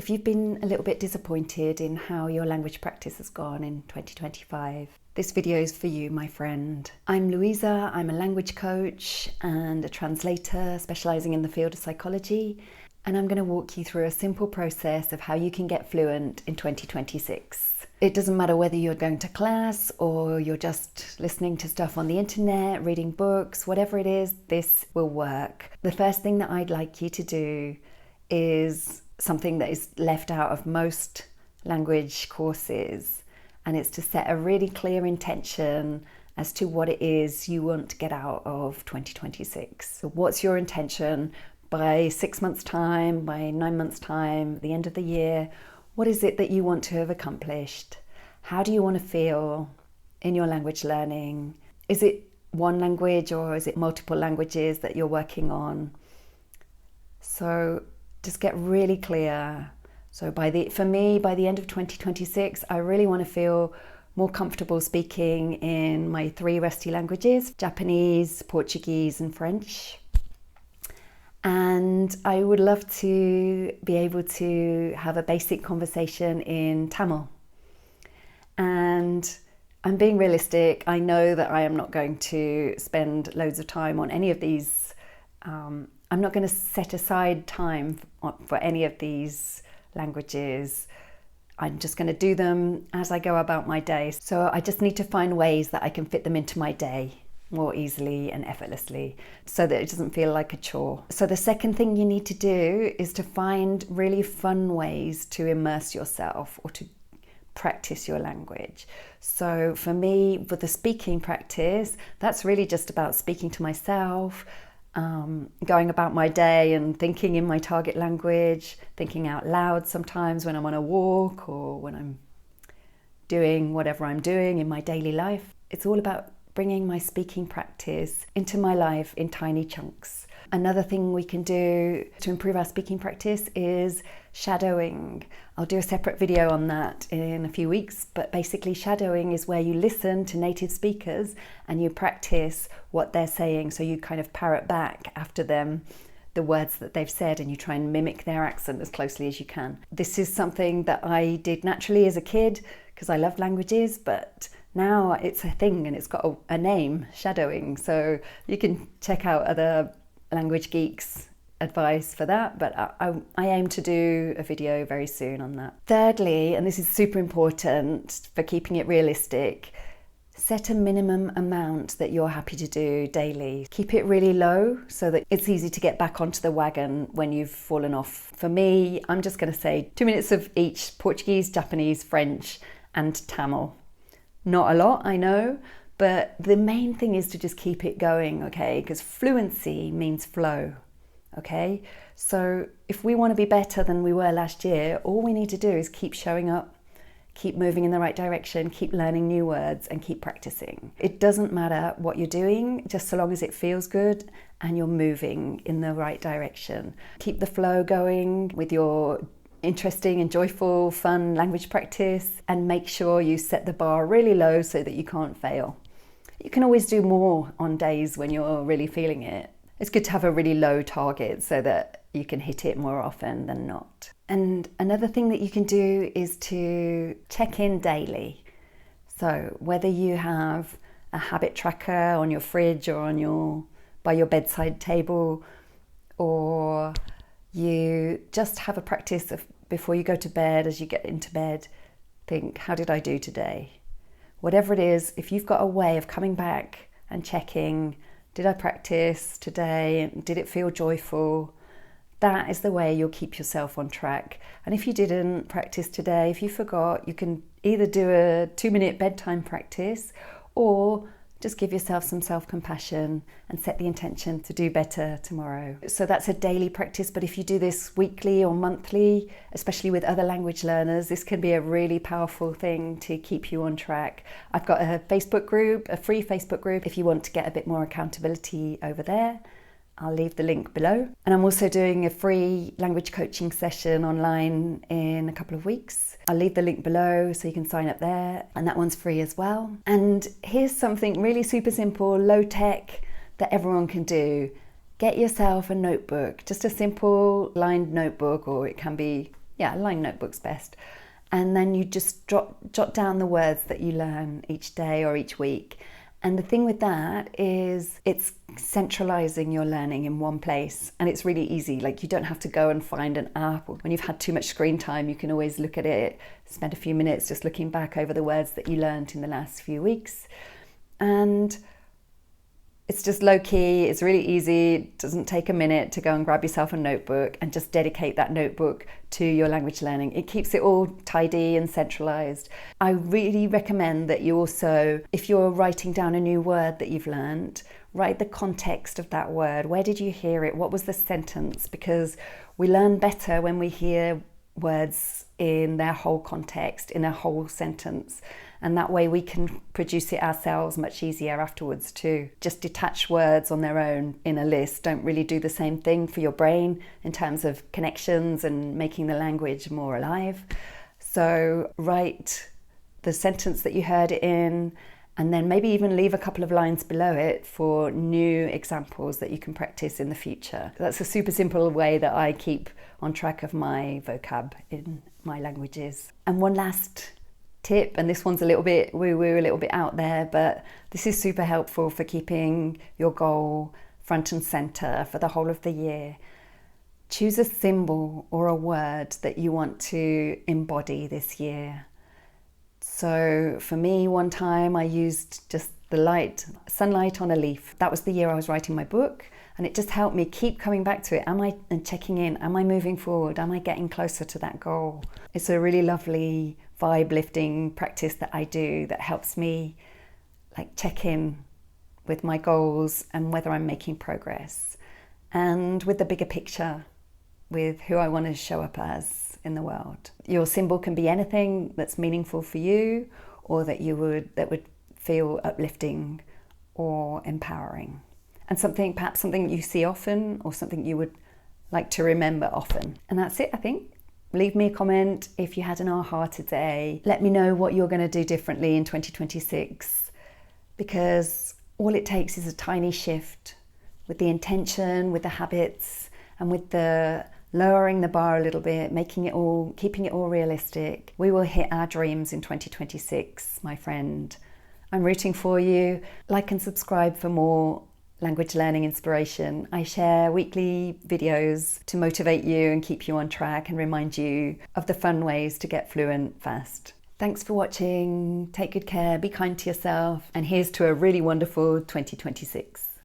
if you've been a little bit disappointed in how your language practice has gone in 2025, this video is for you, my friend. I'm Louisa, I'm a language coach and a translator specialising in the field of psychology, and I'm going to walk you through a simple process of how you can get fluent in 2026. It doesn't matter whether you're going to class or you're just listening to stuff on the internet, reading books, whatever it is, this will work. The first thing that I'd like you to do is something that is left out of most language courses, and it's to set a really clear intention as to what it is you want to get out of 2026. So what's your intention by 6 months' time, by 9 months' time, the end of the year? What is it that you want to have accomplished? How do you want to feel in your language learning? Is it one language or is it multiple languages that you're working on? So just get really clear. So for me, by the end of 2026, I really want to feel more comfortable speaking in my 3 rusty languages, Japanese, Portuguese, and French. And I would love to be able to have a basic conversation in Tamil. And I'm being realistic. I know that I am not going to spend loads of time on any of these. I'm not going to set aside time for any of these languages. I'm just going to do them as I go about my day. So I just need to find ways that I can fit them into my day more easily and effortlessly so that it doesn't feel like a chore. So the second thing you need to do is to find really fun ways to immerse yourself or to practice your language. So for me, with the speaking practice, that's really just about speaking to myself, going about my day and thinking in my target language, thinking out loud sometimes when I'm on a walk or when I'm doing whatever I'm doing in my daily life. It's all about bringing my speaking practice into my life in tiny chunks. Another thing we can do to improve our speaking practice is shadowing. I'll do a separate video on that in a few weeks, but basically shadowing is where you listen to native speakers and you practice what they're saying. So you kind of parrot back after them the words that they've said and you try and mimic their accent as closely as you can. This is something that I did naturally as a kid because I loved languages, but now it's a thing and it's got a name, shadowing. So you can check out other language geeks' advice for that, but I aim to do a video very soon on that. Thirdly, and this is super important for keeping it realistic, set a minimum amount that you're happy to do daily. Keep it really low so that it's easy to get back onto the wagon when you've fallen off. For me, I'm just going to say 2 minutes of each: Portuguese, Japanese, French, and Tamil. Not a lot, I know, but the main thing is to just keep it going, okay? Because fluency means flow, okay? So if we want to be better than we were last year, all we need to do is keep showing up, keep moving in the right direction, keep learning new words, and keep practicing. It doesn't matter what you're doing, just so long as it feels good and you're moving in the right direction. Keep the flow going with your interesting and joyful, fun language practice, and make sure you set the bar really low so that you can't fail. You can always do more on days when you're really feeling it. It's good to have a really low target so that you can hit it more often than not. And another thing that you can do is to check in daily. So whether you have a habit tracker on your fridge or by your bedside table, or you just have a practice of before you go to bed, as you get into bed, think, how did I do today? Whatever it is, if you've got a way of coming back and checking, did I practice today? Did it feel joyful? That is the way you'll keep yourself on track. And if you didn't practice today, if you forgot, you can either do a 2-minute bedtime practice or just give yourself some self-compassion and set the intention to do better tomorrow. So that's a daily practice, but if you do this weekly or monthly, especially with other language learners, this can be a really powerful thing to keep you on track. I've got a Facebook group, a free Facebook group, if you want to get a bit more accountability over there. I'll leave the link below. And I'm also doing a free language coaching session online in a couple of weeks. I'll leave the link below so you can sign up there, and that one's free as well. And here's something really super simple, low tech, that everyone can do. Get yourself a notebook, just a simple lined notebook, or it can be a line notebook's best. And then you just jot down the words that you learn each day or each week. And the thing with that is it's centralizing your learning in one place, and it's really easy. Like, you don't have to go and find an app. When you've had too much screen time, you can always look at it, spend a few minutes just looking back over the words that you learned in the last few weeks. And it's just low key, it's really easy. It doesn't take a minute to go and grab yourself a notebook and just dedicate that notebook to your language learning. It keeps it all tidy and centralized. I really recommend that you also, if you're writing down a new word that you've learned, write the context of that word. Where did you hear it? What was the sentence? Because we learn better when we hear words in their whole context, in a whole sentence. And that way we can produce it ourselves much easier afterwards too. Just detached words on their own in a list don't really do the same thing for your brain in terms of connections and making the language more alive. So write the sentence that you heard it in, and then maybe even leave a couple of lines below it for new examples that you can practice in the future. That's a super simple way that I keep on track of my vocab in my languages. And one last tip, and this one's a little bit woo-woo, a little bit out there, but this is super helpful for keeping your goal front and center for the whole of the year. Choose a symbol or a word that you want to embody this year. So for me, one time I used just the sunlight on a leaf. That was the year I was writing my book, and it just helped me keep coming back to it. And checking in, am I moving forward? Am I getting closer to that goal? It's a really lovely vibe lifting practice that I do that helps me check in with my goals and whether I'm making progress, and with the bigger picture, with who I want to show up as in the world. Your symbol can be anything that's meaningful for you, or that would feel uplifting or empowering, and perhaps something you see often, or something you would like to remember often. And that's it, I think. Leave me a comment if you had an aha today. Let me know what you're going to do differently in 2026, because all it takes is a tiny shift with the intention, with the habits, and with the lowering the bar a little bit, keeping it all realistic. We will hit our dreams in 2026, my friend. I'm rooting for you. Like and subscribe for more language learning inspiration. I share weekly videos to motivate you and keep you on track and remind you of the fun ways to get fluent fast. Thanks for watching. Take good care, be kind to yourself, and here's to a really wonderful 2026.